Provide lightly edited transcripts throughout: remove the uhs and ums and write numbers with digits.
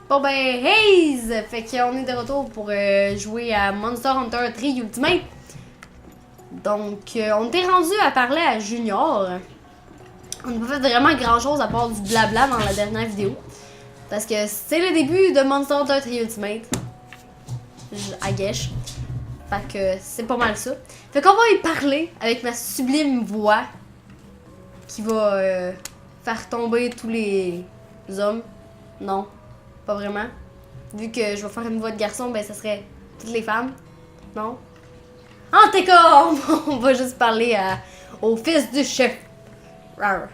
Bon ben, hey! Fait qu'on est de retour pour jouer à Monster Hunter 3 Ultimate. Donc, on était rendu à parler à Junior. On n'a pas fait vraiment grand chose à part du blabla dans la dernière vidéo. Parce que c'est le début de Monster Hunter 3 Ultimate. À Gesh. Fait que c'est pas mal ça. Fait qu'on va y parler avec ma sublime voix. Qui va faire tomber tous les hommes. Non, pas vraiment. Vu que je vais faire une voix de garçon, ben ça serait toutes les femmes. Non? En tout cas, on va juste parler au fils du chef. Rar.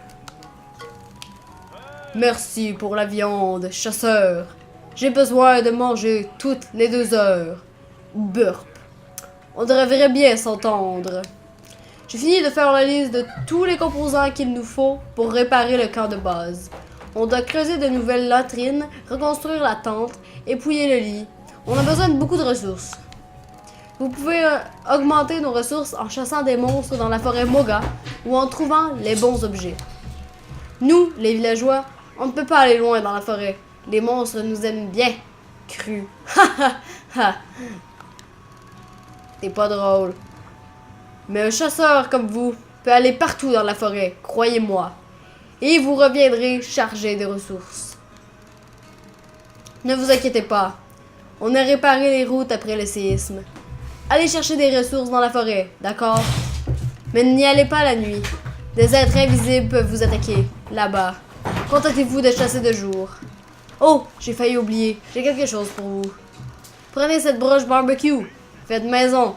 Merci pour la viande, chasseur. J'ai besoin de manger toutes les 2 heures. Burp. On devrait bien s'entendre. J'ai fini de faire la liste de tous les composants qu'il nous faut pour réparer le camp de base. On doit creuser de nouvelles latrines, reconstruire la tente, épouiller le lit. On a besoin de beaucoup de ressources. Vous pouvez augmenter nos ressources en chassant des monstres dans la forêt Moga ou en trouvant les bons objets. Nous, les villageois, on ne peut pas aller loin dans la forêt. Les monstres nous aiment bien. Cru. Ha ha ha. T'es pas drôle. Mais un chasseur comme vous peut aller partout dans la forêt, croyez-moi. Et vous reviendrez chargé de ressources. Ne vous inquiétez pas. On a réparé les routes après le séisme. Allez chercher des ressources dans la forêt, d'accord? Mais n'y allez pas la nuit. Des êtres invisibles peuvent vous attaquer, là-bas. Contentez-vous de chasser de jour. Oh, j'ai failli oublier. J'ai quelque chose pour vous. Prenez cette broche barbecue. Faites maison.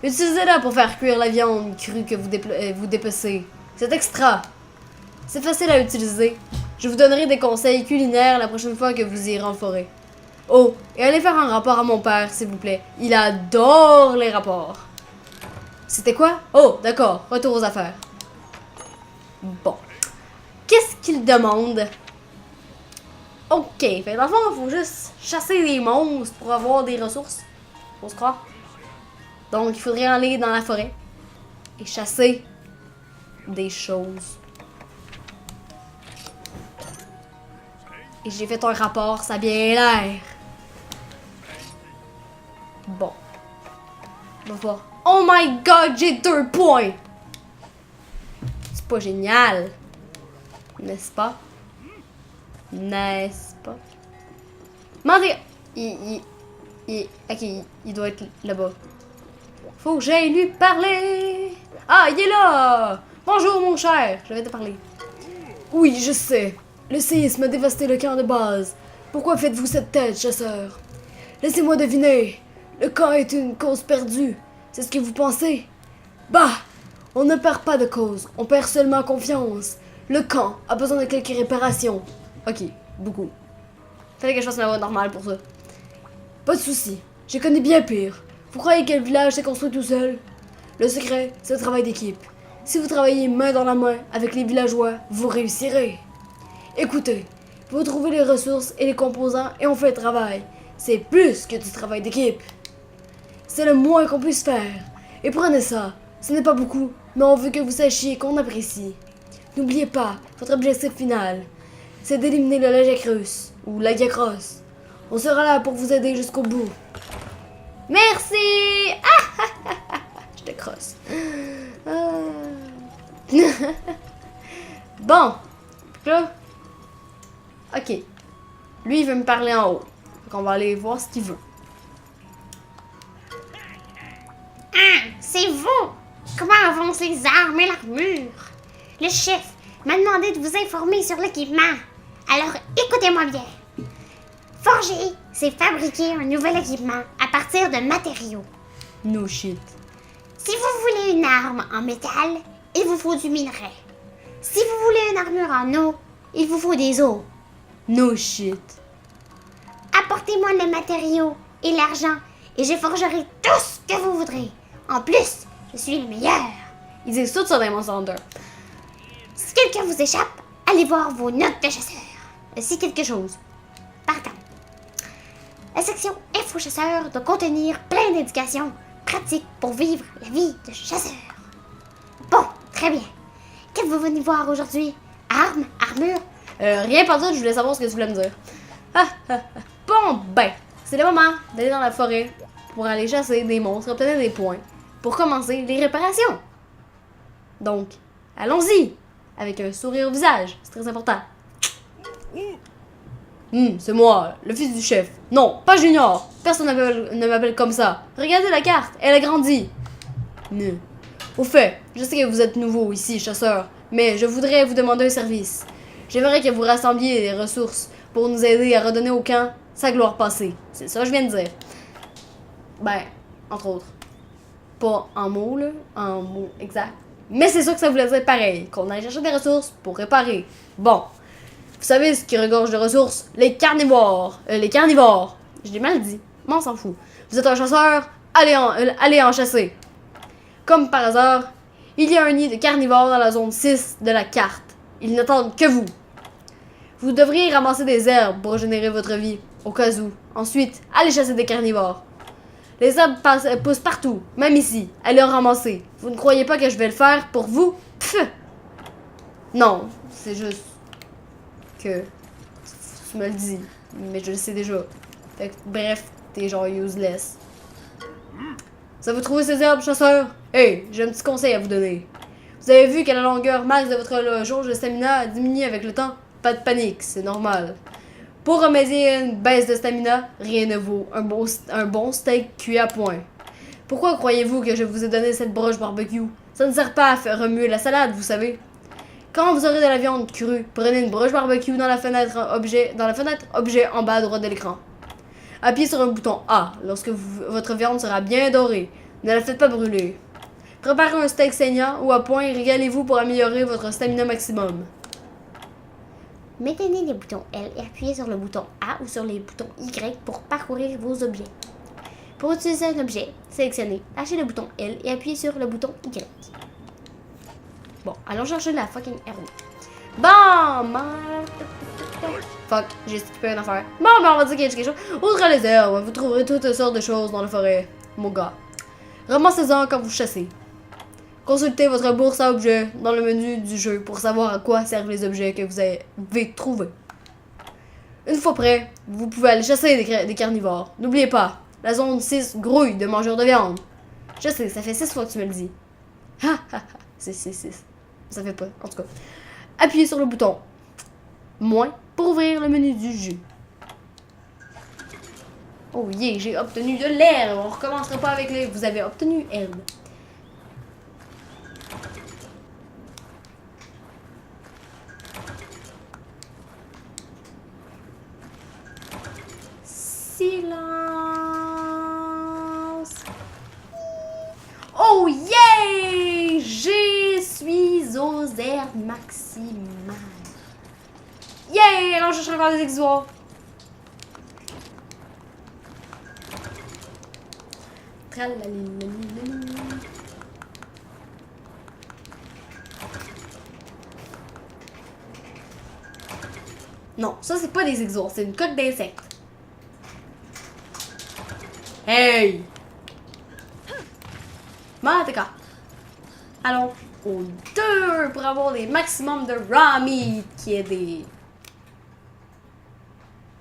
Utilisez-la pour faire cuire la viande crue que vous dépecez. C'est extra. C'est facile à utiliser. Je vous donnerai des conseils culinaires la prochaine fois que vous irez en forêt. Oh, et allez faire un rapport à mon père, s'il vous plaît. Il adore les rapports. C'était quoi? Oh, d'accord. Retour aux affaires. Bon. Qu'est-ce qu'il demande? Ok. Fait dans le fond, il faut juste chasser des monstres pour avoir des ressources. Faut se croire. Donc, il faudrait aller dans la forêt et chasser des choses. Et j'ai fait un rapport, ça a bien l'air. Bon. On va voir. Oh my god, j'ai 2 points! C'est pas génial. N'est-ce pas? N'est-ce pas? Demandez. Ok, il doit être là-bas. Faut que j'aille lui parler. Ah, il est là! Bonjour, mon cher. Je vais te parler. Oui, je sais. Le séisme a dévasté le camp de base. Pourquoi faites-vous cette tête, chasseur? Laissez-moi deviner. Le camp est une cause perdue. C'est ce que vous pensez? Bah! On ne perd pas de cause. On perd seulement confiance. Le camp a besoin de quelques réparations. Ok, beaucoup. Fallait que je fasse ma voix normale pour ça. Pas de soucis. Je connais bien pire. Vous croyez que le village s'est construit tout seul? Le secret, c'est le travail d'équipe. Si vous travaillez main dans la main avec les villageois, vous réussirez. Écoutez, vous trouvez les ressources et les composants et on fait le travail. C'est plus que du travail d'équipe. C'est le moins qu'on puisse faire. Et prenez ça. Ce n'est pas beaucoup, mais on veut que vous sachiez qu'on apprécie. N'oubliez pas, votre objectif final, c'est d'éliminer le Lajek russe, ou l'Agiacross. On sera là pour vous aider jusqu'au bout. Merci! Ah! Je te crosse. Bon. Là. Ok. Lui, il veut me parler en haut. Donc, on va aller voir ce qu'il veut. Ah, c'est vous! Comment avancent les armes et l'armure? Le chef m'a demandé de vous informer sur l'équipement. Alors, écoutez-moi bien. Forger, c'est fabriquer un nouvel équipement à partir de matériaux. No shit. Si vous voulez une arme en métal, il vous faut du minerai. Si vous voulez une armure en eau, il vous faut des os. No shit. Apportez-moi les matériaux et l'argent et je forgerai tout ce que vous voudrez. En plus, je suis le meilleur. Ils disent tout sur des Monster Hunter. Si quelqu'un vous échappe, allez voir vos notes de chasseur. Si quelque chose. Par contre, la section Info chasseur doit contenir plein d'indications pratiques pour vivre la vie de chasseur. Bon, très bien. Qu'êtes-vous venu voir aujourd'hui? Armes, armure? Rien par tout, je voulais savoir ce que tu voulais me dire. Ah, ah, ah. Bon, ben, c'est le moment d'aller dans la forêt pour aller chasser des monstres, obtenir des points, pour commencer les réparations. Donc, allons-y, avec un sourire au visage, c'est très important. C'est moi, le fils du chef. Non, pas Junior. Personne ne m'appelle comme ça. Regardez la carte, elle a grandi. Au fait, je sais que vous êtes nouveau ici, chasseur, mais je voudrais vous demander un service. J'aimerais que vous rassembliez les ressources pour nous aider à redonner au camp sa gloire passée. C'est ça que je viens de dire. Ben, entre autres. Pas en mots, là, en mots exacts. Mais c'est sûr que ça voulait dire pareil, qu'on allait chercher des ressources pour réparer. Bon. Vous savez ce qui regorge de ressources? Les carnivores. Les carnivores. Je l'ai mal dit. Mais on s'en fout. Vous êtes un chasseur? Allez en chasser. Comme par hasard, il y a un nid de carnivores dans la zone 6 de la carte. Ils n'attendent que vous. Vous devriez ramasser des herbes pour régénérer votre vie, au cas où. Ensuite, allez chasser des carnivores. Les herbes poussent partout, même ici. Allez en ramasser. Vous ne croyez pas que je vais le faire pour vous? Pfff. Non, c'est juste que tu me le dis, mais je le sais déjà. Fait que, bref, t'es genre useless. Ça vous trouvez ces herbes, chasseur? Hey, j'ai un petit conseil à vous donner. Vous avez vu que la longueur max de votre jauge de stamina diminue avec le temps? Pas de panique, c'est normal. Pour remédier à une baisse de stamina, rien ne vaut un bon steak cuit à point. Pourquoi croyez-vous que je vous ai donné cette broche barbecue? Ça ne sert pas à faire remuer la salade, vous savez. Quand vous aurez de la viande crue, prenez une broche barbecue dans la fenêtre objet en bas à droite de l'écran. Appuyez sur un bouton A lorsque votre viande sera bien dorée. Ne la faites pas brûler. Préparez un steak saignant ou à point et régalez-vous pour améliorer votre stamina maximum. Maintenez les boutons L et appuyez sur le bouton A ou sur les boutons Y pour parcourir vos objets. Pour utiliser un objet, sélectionnez, lâchez le bouton L et appuyez sur le bouton Y. Bon, allons chercher la fucking herbe. Bon, fuck, j'ai skippé une affaire. Bon, ben on va dire qu'il y a quelque chose. Outre les herbes, vous trouverez toutes sortes de choses dans la forêt, mon gars. Ramassez-en quand vous chassez. Consultez votre bourse à objets dans le menu du jeu pour savoir à quoi servent les objets que vous avez trouvés. Une fois prêt, vous pouvez aller chasser des carnivores. N'oubliez pas, la zone 6 grouille de mangeurs de viande. Je sais, ça fait 6 fois que tu me le dis. Ha ha ha, c'est 6. Ça fait pas, en tout cas. Appuyez sur le bouton moins pour ouvrir le menu du jeu. Oh yeah, j'ai obtenu de l'herbe. On recommencera pas avec les... Vous avez obtenu herbe. Silence. Oh yeah! Je suis aux herbes maximales. Yeah! Alors je cherche encore des exoires. Non, ça c'est pas des exoires, c'est une coque d'insectes. Hey! Mateka. Allons au 2 pour avoir des maximum de raw meat qui est des...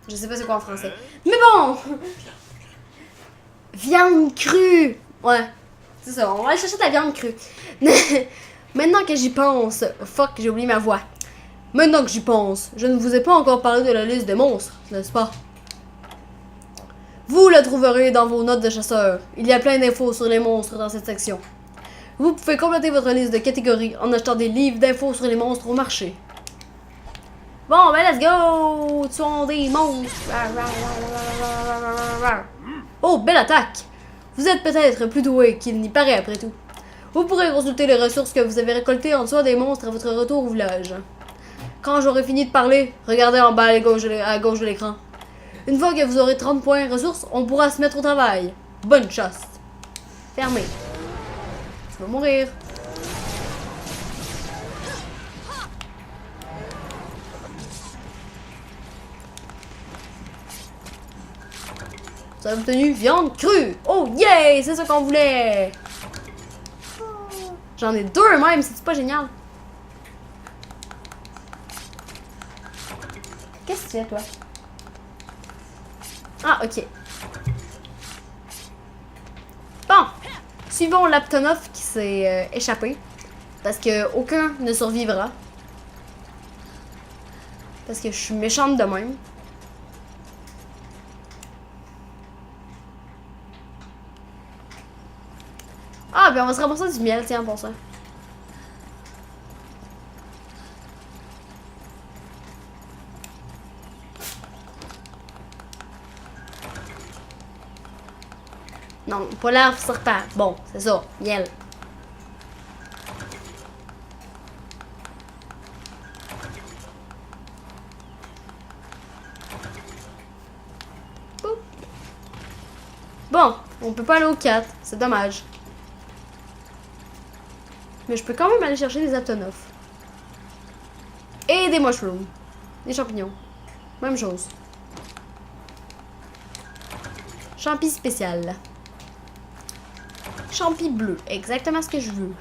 Je sais pas c'est quoi en français. Mais bon! Viande crue! Ouais, c'est ça, on va aller chercher de la viande crue. Maintenant que j'y pense... Fuck, j'ai oublié ma voix. Maintenant que j'y pense, je ne vous ai pas encore parlé de la liste des monstres, n'est-ce pas? Vous la trouverez dans vos notes de chasseur. Il y a plein d'infos sur les monstres dans cette section. Vous pouvez compléter votre liste de catégories en achetant des livres d'infos sur les monstres au marché. Bon, ben let's go! Tuons des monstres! Oh, belle attaque! Vous êtes peut-être plus doué qu'il n'y paraît après tout. Vous pourrez consulter les ressources que vous avez récoltées en dessous des monstres à votre retour au village. Quand j'aurai fini de parler, regardez en bas à gauche de l'écran. Une fois que vous aurez 30 points ressources, on pourra se mettre au travail. Bonne chasse. Fermé. Tu vas mourir. Vous avez obtenu viande crue. Oh yeah, c'est ça qu'on voulait. J'en ai 2 même, c'est pas génial. Qu'est-ce que tu fais, toi? Ah, ok. Bon. Suivons l'Aptonoff qui s'est échappé. Parce que aucun ne survivra. Parce que je suis méchante de même. Ah, ben on va se ramasser du miel, tiens, pour ça. Non, pas l'arbre serpent. Bon, c'est ça, miel. Boum. Bon, on peut pas aller au 4, c'est dommage. Mais je peux quand même aller chercher des Aptonoff. Et des mushrooms. Des champignons. Même chose. Champi spécial. Champi bleu. Exactement ce que je veux.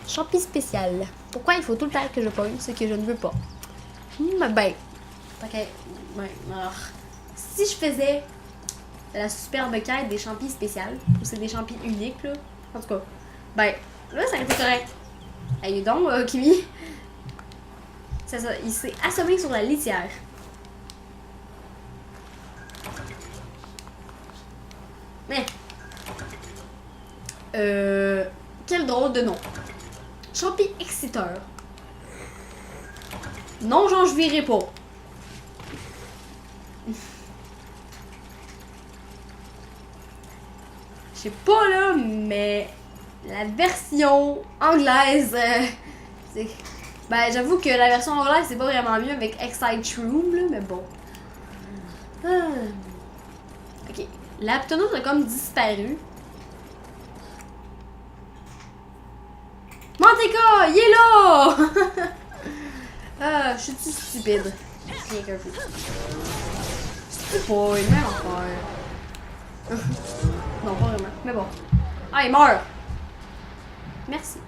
Champi spécial. Pourquoi il faut tout le temps que je pogne ce que je ne veux pas? Ben. Ok. Ouais, alors. Si je faisais la superbe quête des champis spéciales, ou c'est des champis uniques, là. En tout cas. Ben, là, ça aurait été correct. Hey, donc, Kimi. C'est ça, il s'est assommé sur la litière. Mais. Quel drôle de nom. Champi exciteur. Non, j'en jouirai pas. Je sais pas là, mais la version anglaise, c'est... Ben, j'avoue que la version anglaise, c'est pas vraiment mieux avec Excite Shroom, là, mais bon. Ah. Ok. L'Aptonoff a comme disparu. Manteca, il est là! Ah, je suis stupide. Rien qu'un peu. C'est pas une même affaire. Non, pas vraiment. Mais bon. Ah, il meurt! Merci.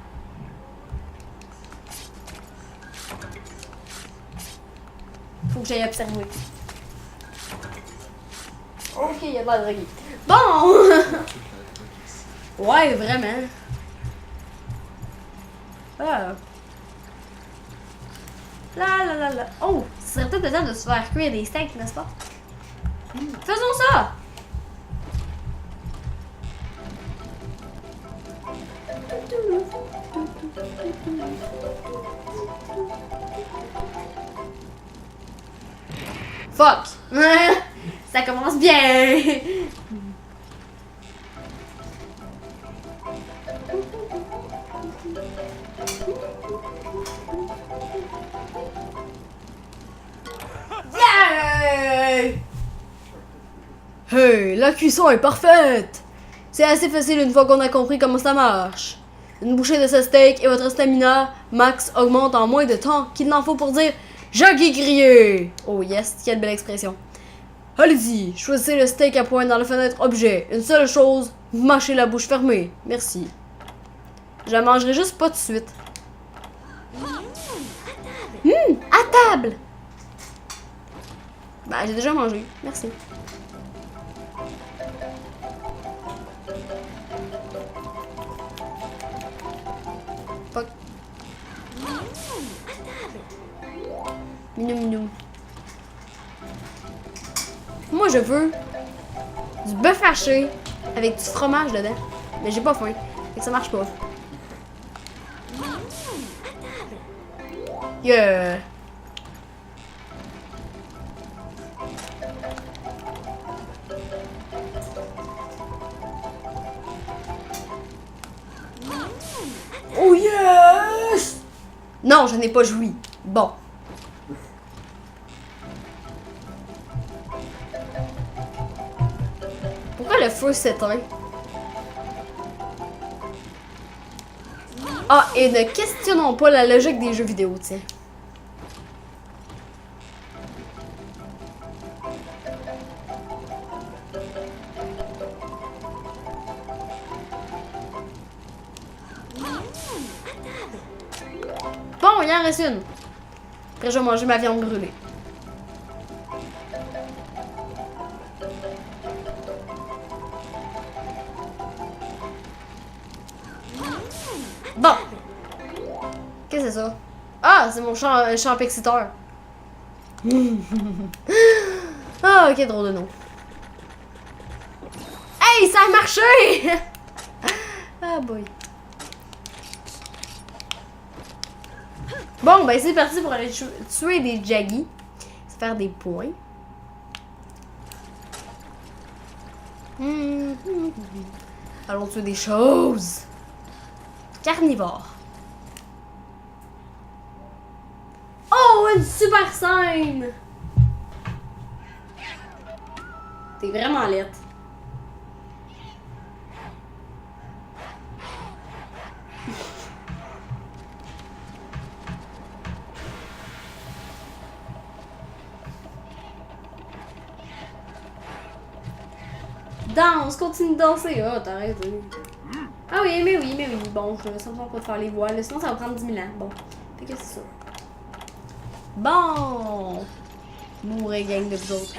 Faut que j'aille observer. Ok, il y a de la drogue. Bon! Ouais, vraiment. Ah. La. Oh, ce serait peut-être le temps de se faire cuire des steaks, n'est-ce pas? Faisons ça! Fuck! Ça commence bien! Yeah! Hey, la cuisson est parfaite! C'est assez facile une fois qu'on a compris comment ça marche. Une bouchée de ce steak et votre stamina max augmente en moins de temps qu'il n'en faut pour dire « J'ai grillé !» Oh yes, quelle belle expression. Allez-y, choisissez le steak à pointe dans la fenêtre objet. Une seule chose, mâchez la bouche fermée. Merci. Je la mangerai juste pas tout de suite. À table! Bah, j'ai déjà mangé. Merci. Fuck. Minou. Moi, je veux du bœuf haché avec du fromage dedans. Mais j'ai pas faim. Fait que ça marche pas. Yeah! Oh yes! Non, je n'ai pas joui. Bon. Pourquoi le feu s'éteint? Ah, et ne questionnons pas la logique des jeux vidéo, tiens. Bon, il en reste une. Après, je vais manger ma viande brûlée. Bon. Qu'est-ce que c'est ça? Ah, c'est mon champ exciteur. Ah, ok, drôle de nom. Hey, ça a marché! Ah boy. Bon, ben c'est parti pour aller tuer des Jaggy. Se faire des points. Allons tuer des choses. Carnivore. Oh, une super scène! T'es vraiment laide. Danse, continue de danser. Ah, t'as arrêté. Ah oui, mais oui, mais oui. Bon, ça me semble pas de faire les voiles. Sinon, ça va prendre 10 000 ans. Bon, fait que c'est ça. Bon! Mourrez, gang de vous autres.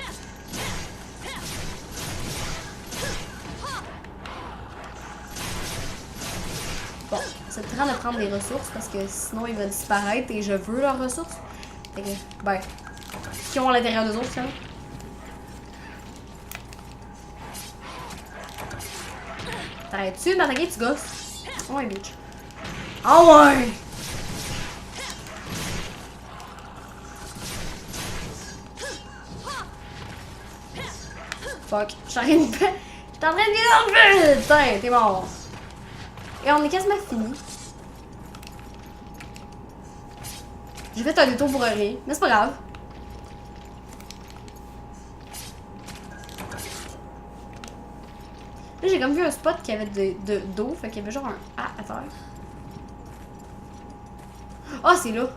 Bon, c'est le temps de prendre des ressources parce que sinon il va disparaître et je veux leurs ressources. Fait que, ben, ce qu'ils ont à l'intérieur d'eux autres, finalement. T'arrêtes-tu de m'attaquer, tu gosses? Oh ouais, bitch. Oh ouais! Fuck, j'étais en train de putain, t'es mort. Et on est quasiment fini. J'ai fait un détour pour rien, mais c'est pas grave. Là, j'ai comme vu un spot qui avait d'eau, fait qu'il y avait genre un A à terre. Ah, c'est là.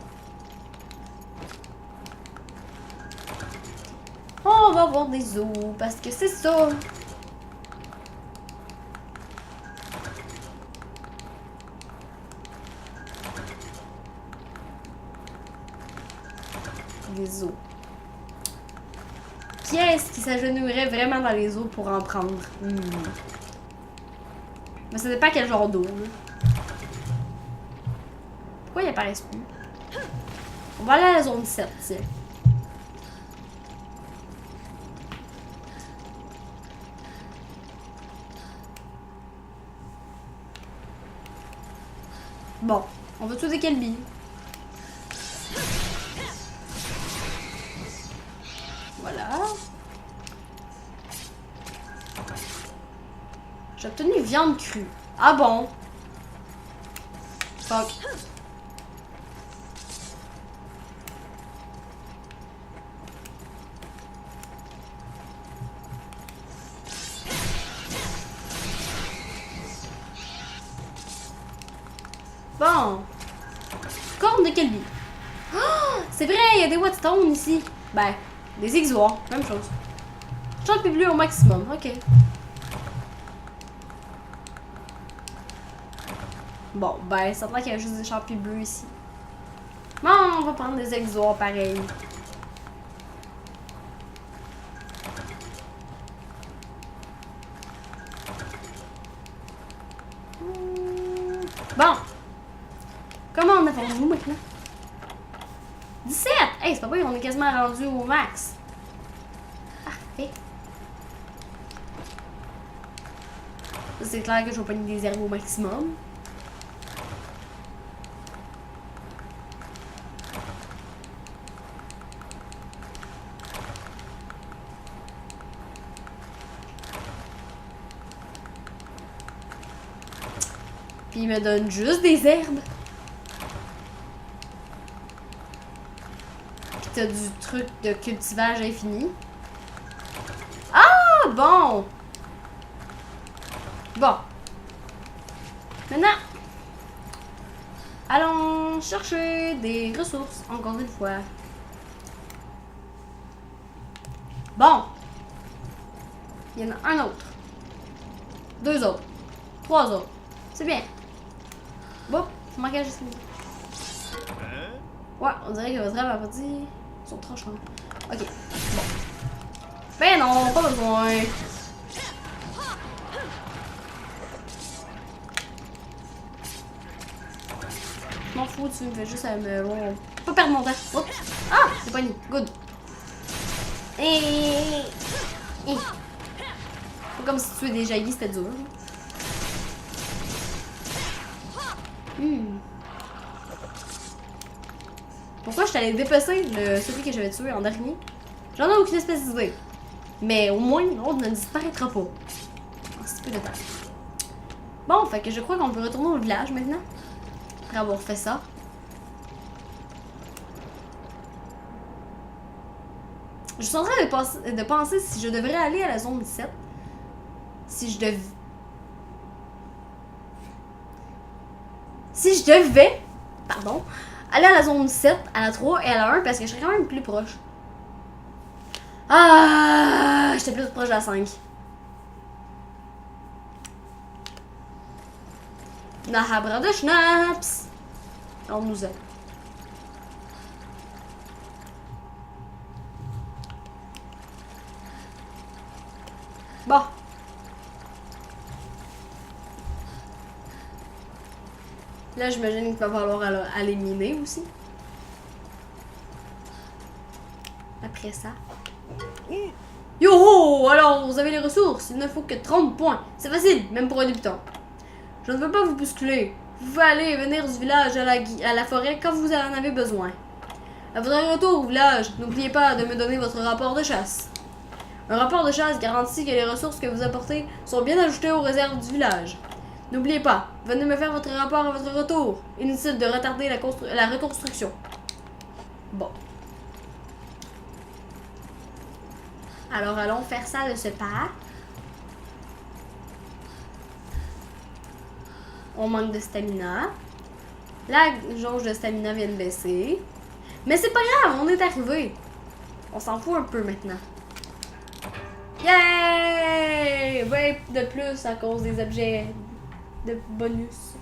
On va voir des os, parce que c'est ça. Des os. Qui est-ce qui s'agenouillerait vraiment dans les eaux pour en prendre? Mais ça dépend quel genre d'eau. Pourquoi ils apparaissent plus? On va aller à la zone 7, tiens. Bon, on va tuer des Kelby. Voilà. J'ai obtenu viande crue. Ah bon? Fuck. Bon. Corne de Kelby. Oh, c'est vrai, il y a des Whetstone ici. Ben, des Ixois, même chose. Champi bleu au maximum, ok. Bon, ben, ça qu'il y a juste des champis bleus ici. Bon, on va prendre des Ixois pareil. Bon. Comment on avons-nous maintenant? 17! Hey, c'est pas vrai, on est quasiment rendu au max. Parfait. C'est clair que je vais pas des herbes au maximum. Puis il me donne juste des herbes. Puis t'as du truc de cultivage infini. Ah, bon! Bon. Maintenant, allons chercher des ressources, encore une fois. Bon. Il y en a un autre. 2 autres. 3 autres. C'est bien. Bon, ça manquait juste une. Ouais, on dirait que votre rêve a pas dit. Ils sont trop chouettes. Ok, bon. Ben non, pas besoin. m'en fous, tu me fais juste à me... Bon, pas perdre mon temps. Oups. Ah, c'est pas ni. Good. Et... Pas comme si tu es des jaillis, c'était dur. Pourquoi je t'allais dépecer celui que j'avais tué en dernier? J'en ai aucune espèce d'idée. Mais au moins, on ne disparaîtra pas. Un petit peu de temps. Bon, fait que je crois qu'on peut retourner au village maintenant. Après avoir fait ça. Je suis en train de penser si je devrais aller à la zone 17. Si je devais, pardon, aller à la zone 7, à la 3 et à la 1 parce que je serais quand même plus proche. Ah, j'étais plus proche de la 5. Nahabra de Schnaps. On nous a. Bon. Là, j'imagine qu'il va falloir aller miner aussi. Après ça. Yo! Alors, vous avez les ressources. Il ne faut que 30 points. C'est facile, même pour un débutant. Je ne veux pas vous bousculer. Vous pouvez aller et venir du village à la forêt quand vous en avez besoin. À votre retour au village, n'oubliez pas de me donner votre rapport de chasse. Un rapport de chasse garantit que les ressources que vous apportez sont bien ajoutées aux réserves du village. N'oubliez pas, venez me faire votre rapport à votre retour. Inutile de retarder la reconstruction. Bon. Alors allons faire ça de ce pas. On manque de stamina. La jauge de stamina vient de baisser. Mais c'est pas grave, on est arrivé. On s'en fout un peu maintenant. Yay! 20 de plus à cause des objets de bonus.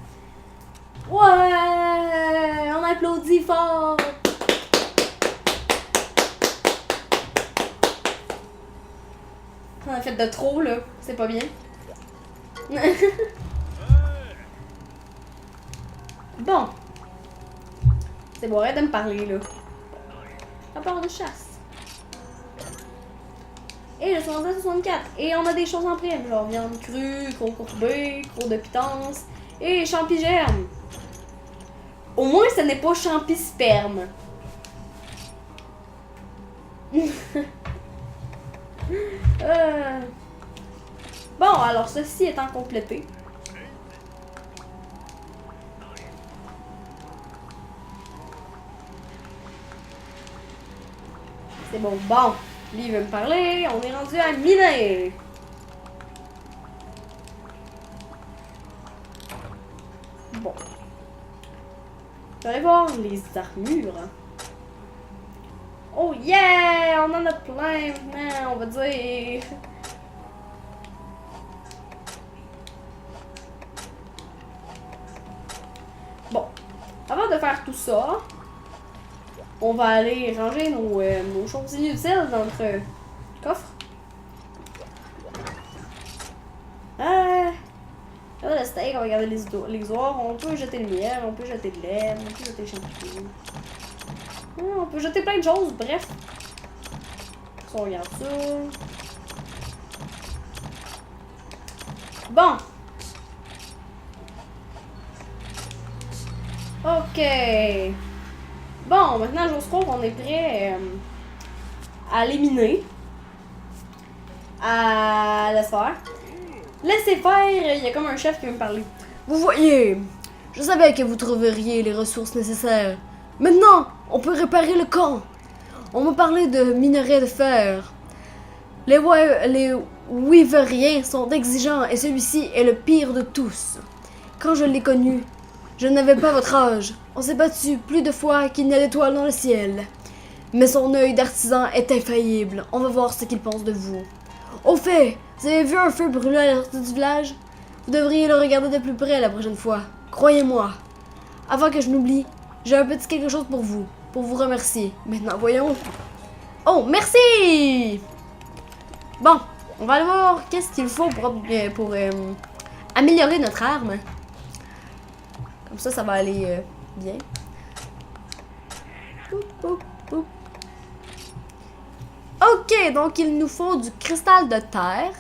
Ouais! On applaudit fort! On a fait de trop, là. C'est pas bien. Bon. C'est bon, arrête de me parler, là. Rapport de chasse. Et je suis rendu à 64. Et on a des choses en prime, genre viande crue, croc courbé, croc de pitance et champi germe. Au moins, ce n'est pas champi sperme. Bon, alors ceci étant complété. C'est bon, bon. Lui, il veut me parler. On est rendu à miner. Bon. Je vais aller voir les armures. Oh yeah! On en a plein maintenant, on va dire. Bon. Avant de faire tout ça, on va aller ranger nos choses inutiles dans notre coffre. Là, le steak, on va garder les oies. On peut jeter le miel, on peut jeter de l'air, on peut jeter les champignons. On peut jeter plein de choses, bref. Si on regarde ça. Bon. Ok. Bon, maintenant, j'ose croire qu'on est prêt à éliminer. À laisser faire. Laissez faire, il y a comme un chef qui veut me parler. Vous voyez, je savais que vous trouveriez les ressources nécessaires. Maintenant, on peut réparer le camp. On m'a parlé de minerais de fer. Les Weaveriens sont exigeants et celui-ci est le pire de tous. Quand je l'ai connu, je n'avais pas votre âge. On s'est battu plus de fois qu'il n'y a d'étoiles dans le ciel. Mais son œil d'artisan est infaillible. On va voir ce qu'il pense de vous. Au fait, vous avez vu un feu brûler à la sortie du village? Vous devriez le regarder de plus près la prochaine fois. Croyez-moi. Avant que je n'oublie, j'ai un petit quelque chose pour vous remercier. Maintenant, voyons. Oh, merci! Bon, on va aller voir qu'est-ce qu'il faut pour améliorer notre arme. Comme ça va aller Bien. Poup, poup, poup. Ok, donc il nous faut du cristal de terre,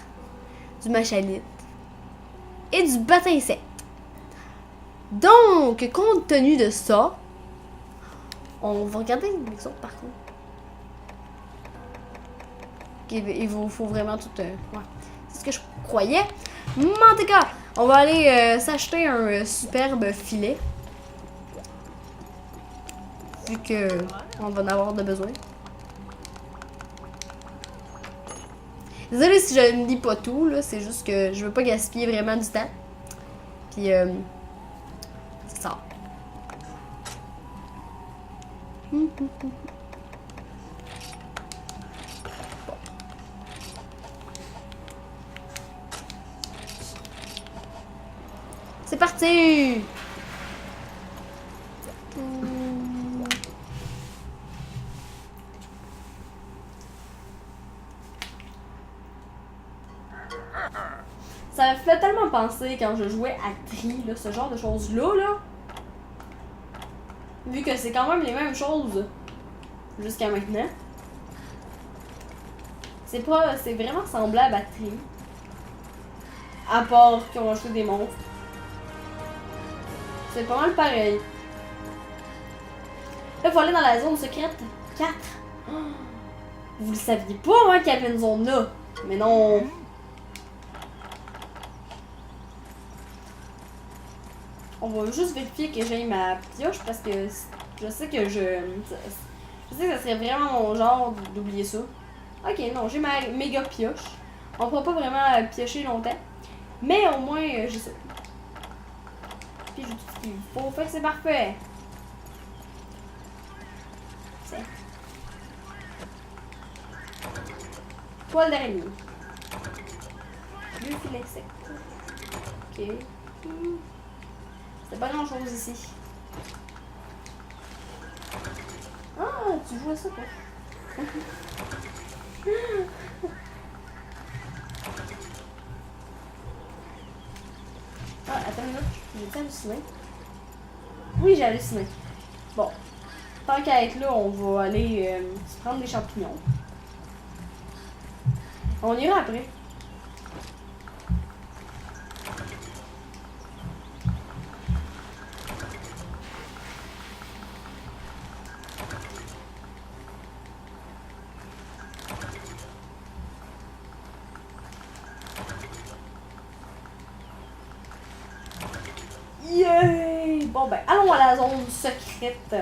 du machalite et du bâton insecte. Donc, compte tenu de ça, on va regarder les autres par contre. Il vous faut vraiment tout... ouais. C'est ce que je croyais. Mais en tout cas, on va aller s'acheter un superbe filet. Vu que on va en avoir de besoin. Désolé si je ne lis pas tout, là. C'est juste que je veux pas gaspiller vraiment du temps. Puis, c'est ça. C'est parti! Ça me fait tellement penser quand je jouais à Tri, là, ce genre de choses-là, là. Vu que c'est quand même les mêmes choses jusqu'à maintenant. C'est vraiment semblable à Tri. À part qu'ils ont ajouté des monstres. C'est pas mal pareil. Là, il faut aller dans la zone secrète 4. Oh, vous le saviez pas, hein, qu'il y avait une zone là. Mais non. On va juste vérifier que j'ai ma pioche parce que je sais que je sais que ça serait vraiment mon genre d'oublier ça. Ok, non, j'ai ma méga pioche. On pourra pas vraiment piocher longtemps. Mais au moins, j'ai ça. Puis j'ai tout ce qu'il faut. Fait que c'est parfait. C'est. Poil d'araignée. 2 filets secs. Ok. C'est pas grand chose ici. Ah, tu joues à ça, toi? Ah, attends une minute. J'ai halluciné. Oui, j'ai halluciné. Bon. Tant qu'à être là, on va aller se prendre des champignons. On ira après. Yay! Bon ben, allons à la zone secrète.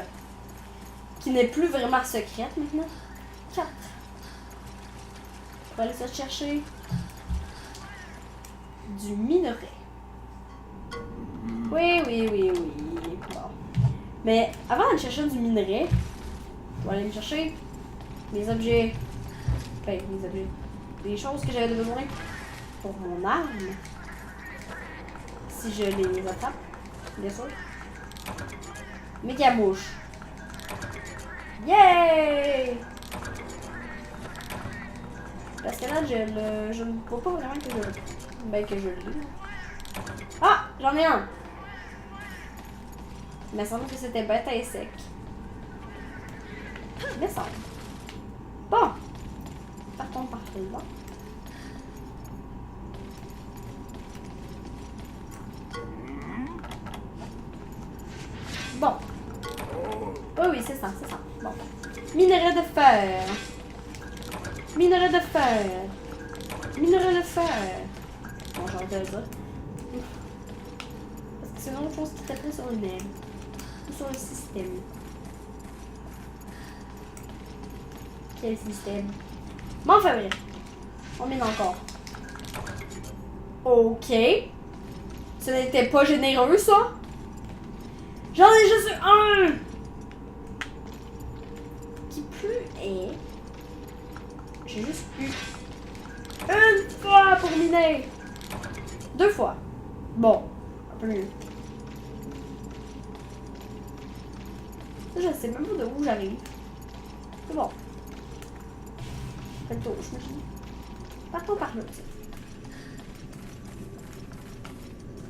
Qui n'est plus vraiment secrète maintenant. 4. On va aller se chercher du minerai. Oui. Bon. Mais avant d'aller chercher du minerai, on va aller me chercher des objets. Ben, des objets. Des choses que j'avais besoin pour mon arme. Si je les attrape, bien sûr. Méga mouche. Yay! Parce que là, je ne vois pas vraiment que je le lis. Ah! J'en ai un! Il me semble que c'était bête et sec. Il me semble. Bon! Partons par là. Bon. Oui, c'est ça. Bon. Minerai de fer. Minerai de fer. Bon, j'ai envie de le dire. Parce que c'est une autre chose qui t'apprend sur le net. Ou sur le système. Quel système? Bon, enfin bref. On mine encore. Ok. Ce n'était pas généreux, ça. J'en ai juste un. Qui plus est... J'ai juste eu une fois pour miner. 2 fois. Bon, un peu mieux. Je sais même pas de où j'arrive. C'est bon. Fais le tour, je me dis. Partons par là.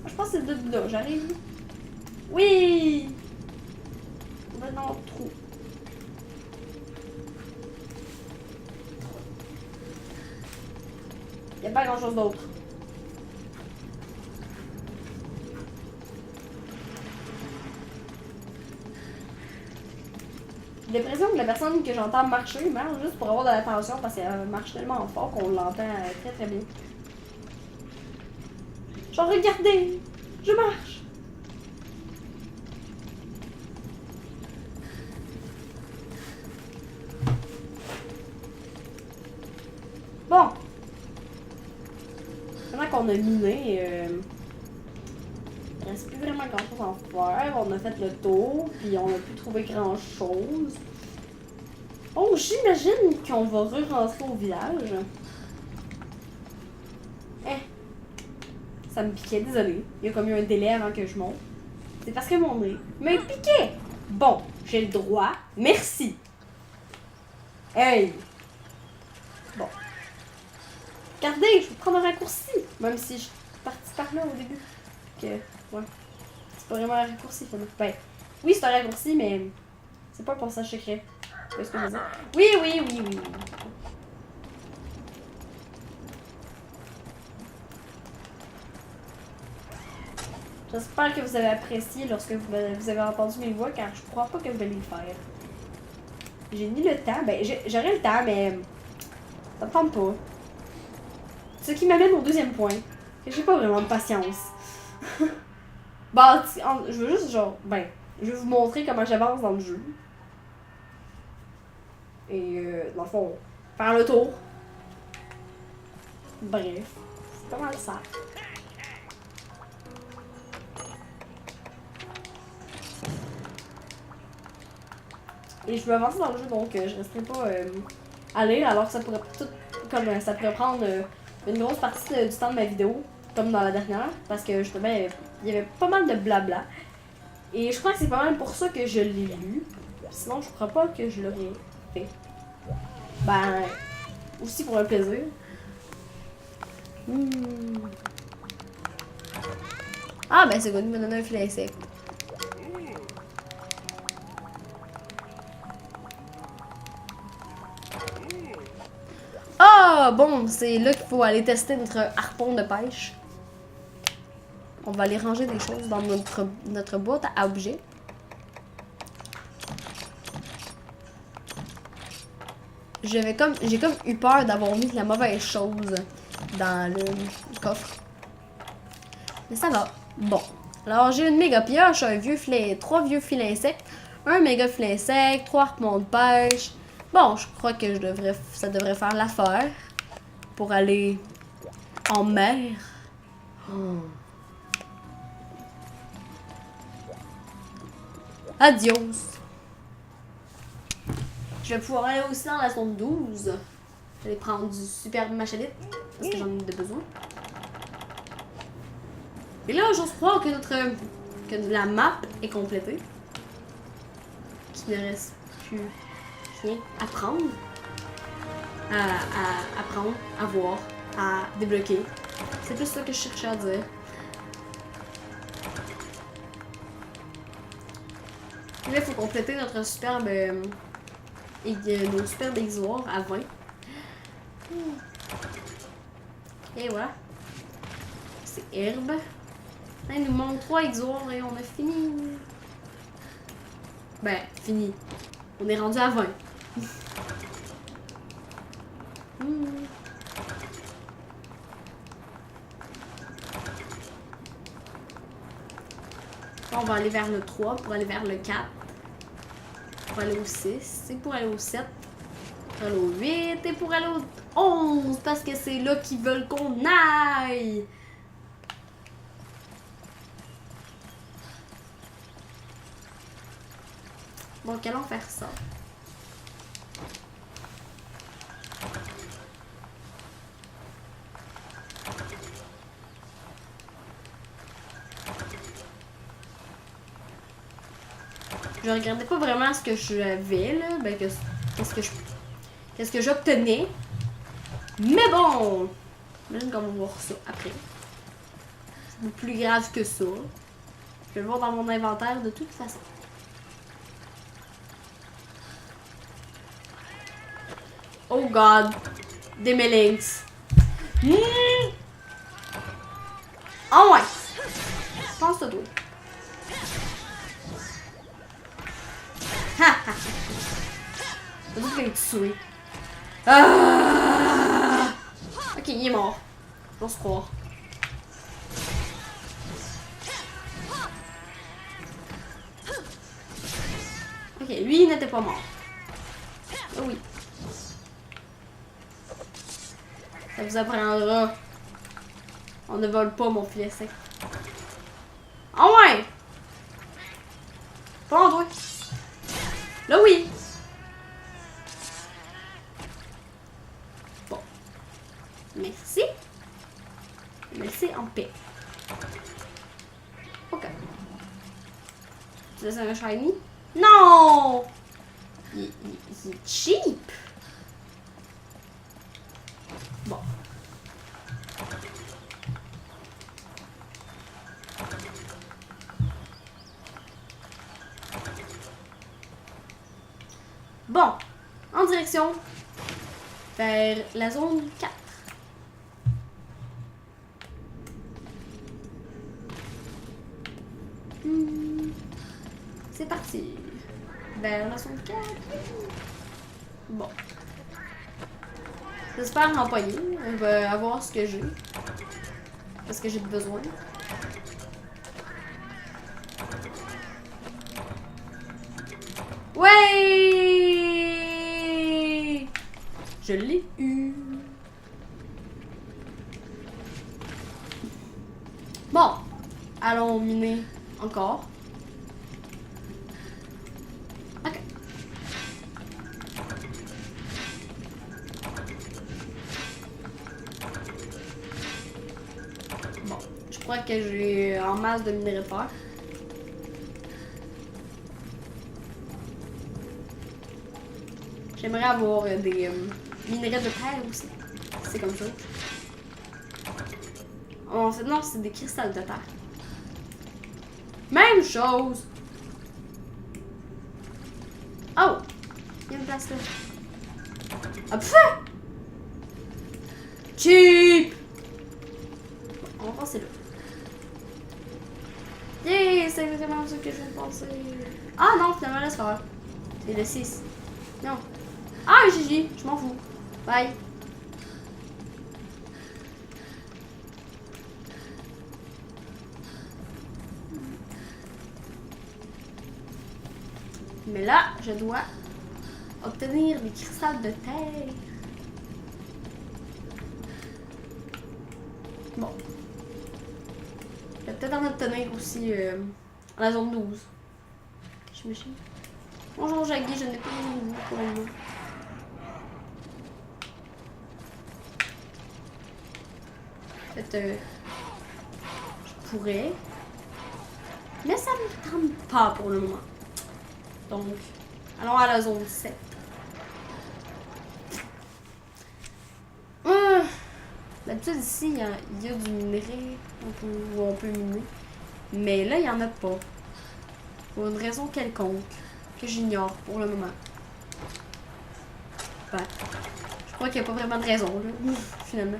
Je pense que c'est de là. J'arrive. Oui! On va dans le trou. Il n'y a pas grand chose d'autre. J'ai l'impression que la personne que j'entends marcher marche juste pour avoir de l'attention parce qu'elle marche tellement fort qu'on l'entend très très bien. Genre, regardez! Je marche! Bon! Maintenant qu'on a miné, il reste plus vraiment grand chose à faire. On a fait le tour, puis on a pu trouver grand chose. Oh, j'imagine qu'on va re-rentrer au village. Ça me piquait, désolé. Il y a comme eu un délai avant que je monte. C'est parce que mon nez me piquait. Bon, j'ai le droit. Merci. Hey! Bon. Regardez, je vais prendre un raccourci. Même si je suis partie par là au début. Que, ouais. C'est pas vraiment un raccourci, finalement. Ben, oui, c'est un raccourci, mais c'est pas un passage secret. C'est ce que je veux dire. Oui, oui, oui, oui. J'espère que vous avez apprécié lorsque vous avez entendu mes voix, car je crois pas que vous allez le faire. J'ai ni le temps, ben j'aurais le temps, mais ça me tente pas. Ce qui m'amène au deuxième point, que j'ai pas vraiment de patience. Bah, je veux juste genre, je vais vous montrer comment j'avance dans le jeu. Et dans le fond, faire le tour. Bref, c'est pas mal ça. Et je veux avancer dans le jeu, donc je resterai pas à lire, alors que ça pourrait ça pourrait prendre une grosse partie du temps de ma vidéo, comme dans la dernière, parce que justement, il y avait pas mal de blabla. Et je crois que c'est pas mal pour ça que je l'ai lu. Sinon, je crois pas que je l'aurais fait. Ben, aussi pour le plaisir. Ah, ben c'est bon, il m'a donné un filet insecte. Ah, bon, c'est là qu'il faut aller tester notre harpon de pêche. On va aller ranger des choses dans notre boîte à objets. J'ai comme eu peur d'avoir mis la mauvaise chose dans le coffre. Mais ça va. Bon. Alors, j'ai une méga pioche, un vieux filet, 3 vieux filets insectes, un méga filet insecte, 3 harpons de pêche. Bon, je crois que ça devrait faire l'affaire pour aller en mer. Oh. Adios. Je vais pouvoir aller aussi dans la zone 12. Je vais prendre du superbe machalite parce que j'en ai besoin. Et là, j'ose croire que que la map est complétée. Qu'il ne reste plus rien à prendre. À apprendre, à voir, à débloquer. C'est plus ça que je cherchais à dire. Et là, il faut compléter notre superbe nos superbes exutoires à 20. Et voilà. C'est herbe. Là, il nous manque 3 exutoires et on a fini. Ben, fini. On est rendu à 20. On va aller vers le 3 pour aller vers le 4. Pour aller au 6. Et pour aller au 7. Pour aller au 8. Et pour aller au 11. Parce que c'est là qu'ils veulent qu'on aille. Donc, allons faire ça. Je regardais pas vraiment ce que j'avais là, ben qu'est-ce que j'obtenais. Mais bon, j'imagine qu'on va voir ça après. C'est plus grave que ça. Je vais le voir dans mon inventaire de toute façon. Oh god. Des Melinx. Oh ouais. Pense à toi. Ha ha. T'as dit qu'il allait te tuer. Ah! Ok, il est mort. J'ose croire. Ok, lui il n'était pas mort. Oh oui. Ça vous apprendra. On ne vole pas mon filet sec. Ah ouais! Pas en toi. Là oui. Bon. Merci. Merci en paix. Ok. Tu laisses un shiny? Non! Il est cheap. Bon. Bon. En direction vers la zone 4. C'est parti. Vers la zone 4. Bon. J'espère l'employer. Je vais avoir ce que j'ai. Parce que j'ai besoin. Ouais! Je l'ai eu. Bon. Allons miner encore. Ok. Bon. Je crois que j'ai en masse de minerais de fer. J'aimerais avoir des minerais de terre aussi. C'est comme ça. En fait, non, c'est des cristals de terre. Même chose. Oh! Il y a une place là. Ah, pfff! Cheap! On va passer là. Yeah! C'est vraiment ce que je vais penser. Ah non, finalement, laisse faire. C'est le 6. Non. Ah, GG, je m'en fous. Bye. Mais là, je dois obtenir des cristals de terre. Bon. Je vais peut-être en obtenir aussi à la zone 12. Je me chie. Bonjour Jaggy, je n'ai pas besoin de vous pour le moment. En fait, je pourrais. Mais ça ne me tente pas pour le moment. Donc, allons à la zone 7. D'habitude, ici, il y a du minerai où on peut miner. Mais là, il n'y en a pas. Pour une raison quelconque que j'ignore pour le moment. Ben, je crois qu'il n'y a pas vraiment de raison, là, finalement.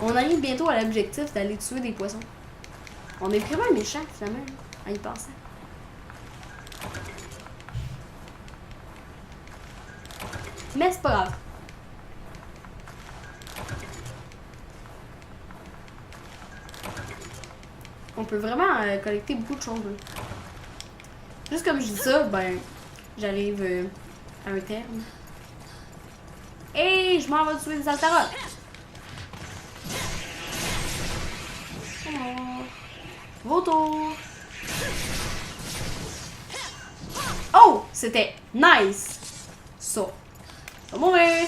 On arrive bientôt à l'objectif d'aller tuer des poissons. On est vraiment méchants, finalement, en y pensant. Mais c'est pas grave. On peut vraiment collecter beaucoup de choses. Là. Juste comme je dis ça, ben, j'arrive à un terme. Et je m'en vais tuer des altarotes. Vos tours. Oh, c'était nice. Ça. Ça va mourir.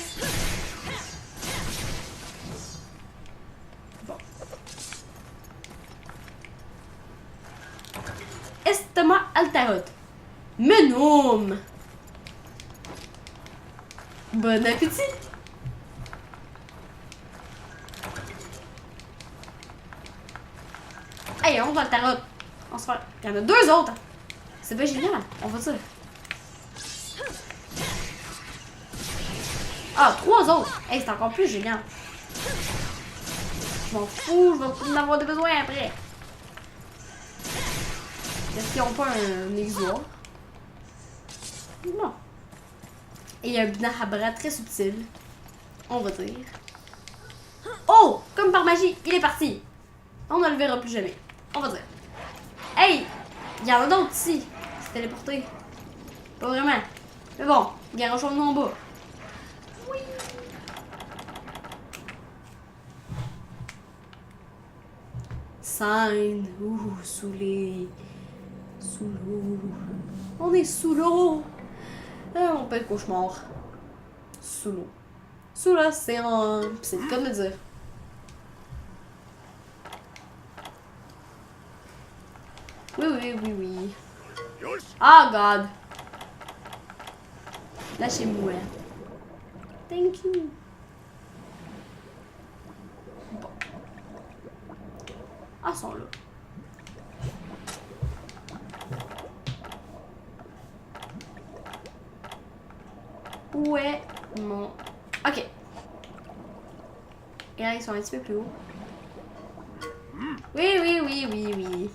Bon. Estomac altarote. Menum. Bon appétit. Hey, on va le tarot. On se fait... Il y en a 2 autres. C'est pas génial, on va dire. Ah, 3 autres. Hey, c'est encore plus génial. Je m'en fous, je vais en avoir des besoins après. Est-ce qu'ils n'ont pas un exutoire? Non. Et il y a un Binahabra très subtil. On va dire. Oh! Comme par magie, il est parti. On ne le verra plus jamais. On va dire. Hey! Il y en a d'autres ici. C'est téléporté. Pas vraiment. Mais bon, garochons-nous en bas. Oui. Sign. Ouh, sous les... Sous l'eau. On est sous l'eau. On peut être cauchemar. Sous l'eau. Sous l'océan. C'est le cas de le dire. Oui, oui, oui, oui. Ah, God. Lâchez-moi. Thank you. Bon. Ah, ils sont là. Où est mon... Ok. Et là, ils sont un petit peu plus haut. Oui, oui, oui, oui, oui.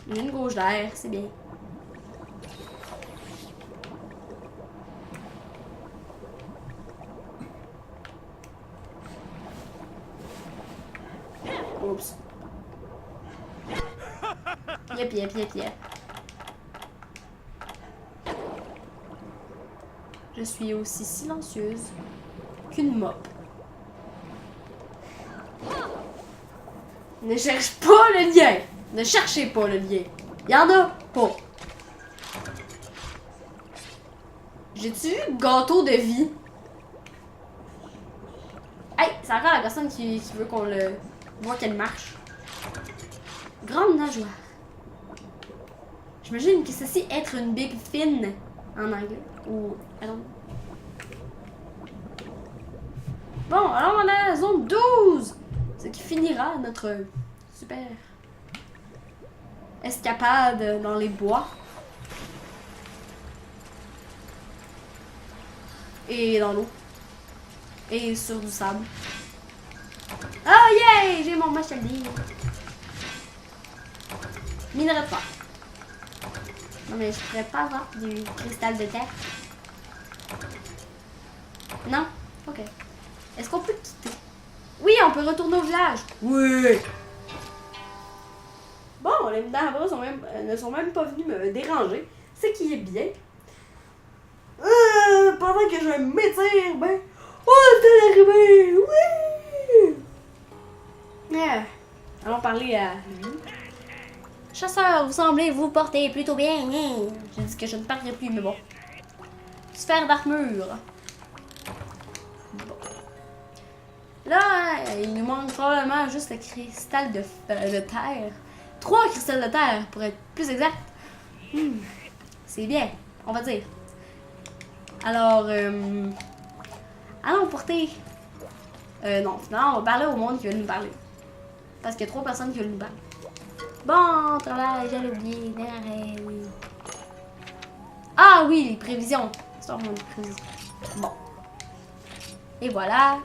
Il y a une gauche d'air, c'est bien. Oups. Yep, yep, yep, yep. Je suis aussi silencieuse qu'une mop. Ne cherche pas le lien. Ne cherchez pas le lien. Il y en a pas. J'ai-tu vu gâteau de vie? Hey, c'est encore la personne qui veut qu'on le voit qu'elle marche. Grande nageoire. J'imagine que ceci être une big fin en anglais. Ou... Allons. Bon, alors on est à la zone 12. Ce qui finira notre super escapade dans les bois. Et dans l'eau. Et sur du sable. Oh yeah! J'ai mon machalier. Minerai de fer. Non mais je pourrais pas avoir du cristal de terre. Non? Ok. Est-ce qu'on peut quitter? Oui, on peut retourner au village. Oui! Bon, les Binahabra ne sont même pas venus me déranger. C'est qui est bien. Pendant que je m'étire, ben... Oh, c'est arrivé! Oui! Allons parler à lui. Chasseur, vous semblez vous porter plutôt bien. J'ai dit que je ne parlerai plus, mais bon. Sphère d'armure. Bon. Là, il nous manque probablement juste le cristal de terre. 3 cristals de terre, pour être plus exact. C'est bien, on va dire. Alors, allons porter... non, finalement, on va parler au monde qui veut nous parler. Parce qu'il y a 3 personnes qui veulent nous parler. Bon, travail, j'allais oublier. Oui. Ah oui, les prévisions. C'est vraiment des prévisions. Bon. Et voilà.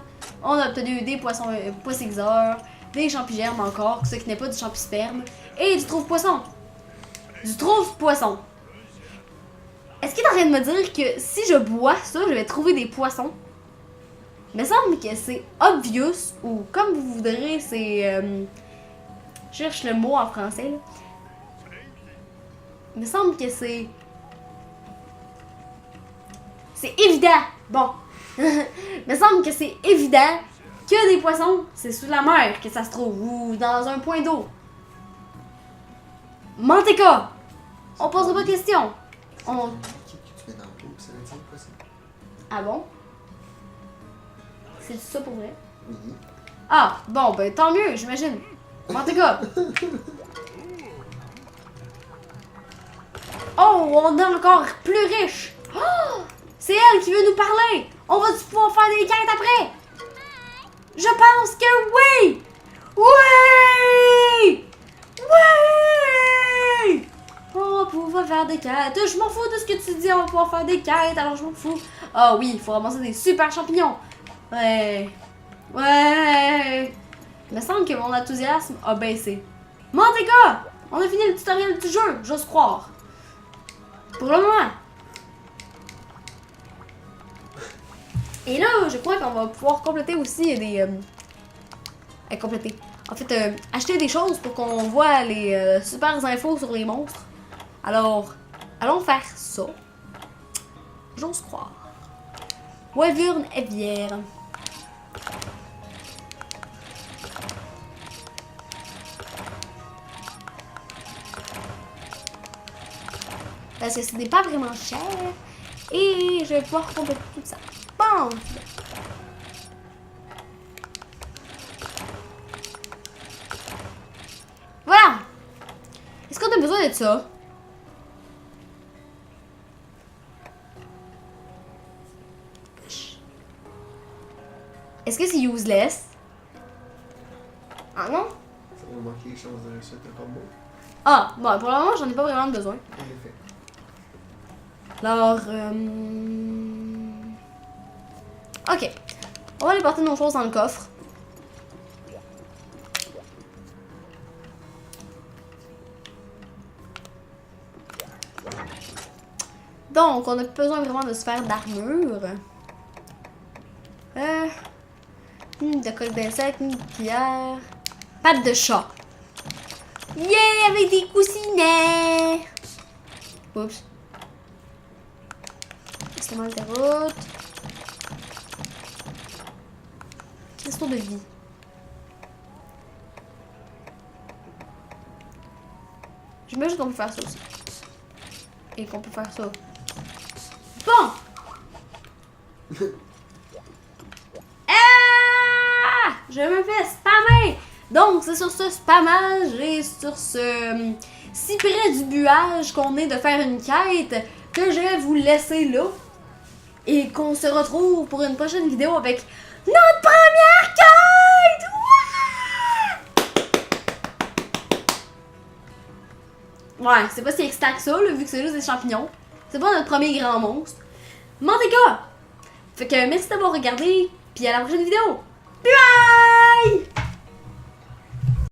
On a obtenu des poissons poissexeurs, des champigermes encore, ce qui n'est pas du champisperme, et du trouve-poisson. Du trouve-poisson. Est-ce qu'il est en train de me dire que si je bois ça, je vais trouver des poissons? Il me semble que c'est obvious, ou comme vous voudrez, c'est... je cherche le mot en français, là. Il me semble que c'est... C'est évident! Bon. Il me semble que c'est évident que des poissons, c'est sous la mer que ça se trouve, ou dans un point d'eau. Manteca! On posera pas de questions. On... Ah bon? C'est ça pour vrai? Oui. Ah, bon, ben tant mieux, j'imagine. Manteca! Oh, on est encore plus riche! Oh, c'est elle qui veut nous parler! On va pouvoir faire des quêtes après! Je pense que oui! Oui! Ouais! On va pouvoir faire des quêtes. Je m'en fous de ce que tu dis, on va pouvoir faire des quêtes, alors je m'en fous. Ah oui, il faut ramasser des super champignons. Ouais. Ouais. Il me semble que mon enthousiasme a baissé. Manteka! On a fini le tutoriel du jeu, j'ose croire. Pour le moment. Et là, je crois qu'on va pouvoir compléter aussi des... compléter. En fait, acheter des choses pour qu'on voit les super infos sur les monstres. Alors, allons faire ça. J'ose croire. Wyvern évière. Parce que ce n'est pas vraiment cher. Et je vais pouvoir compléter tout ça. Bon. Voilà. Est-ce qu'on a besoin de ça? Est-ce que c'est useless? Ah non? Ça va manquer les chances de réussir ton combo. Ah, bon, pour le moment, j'en ai pas vraiment besoin. En effet. Alors, ok. On va aller porter nos choses dans le coffre. Donc, on n'a plus besoin vraiment de se faire d'armure. De colle d'insectes, une pierre. Patte de chat. Yeah, avec des coussinets. Oups. C'est mal de route. Cristaux de vie. J'imagine qu'on peut faire ça aussi. Et qu'on peut faire ça. Bon! Ah! Je me fais spammer! Donc, c'est sur ce spammage et sur ce si près du buage qu'on est de faire une quête que je vais vous laisser là. Et qu'on se retrouve pour une prochaine vidéo avec notre première quête! Ouais, c'est pas si excitant que ça, là, vu que c'est juste des champignons. C'est pas notre premier grand monstre. Manteka! Fait que merci d'avoir regardé, puis à la prochaine vidéo. Bye!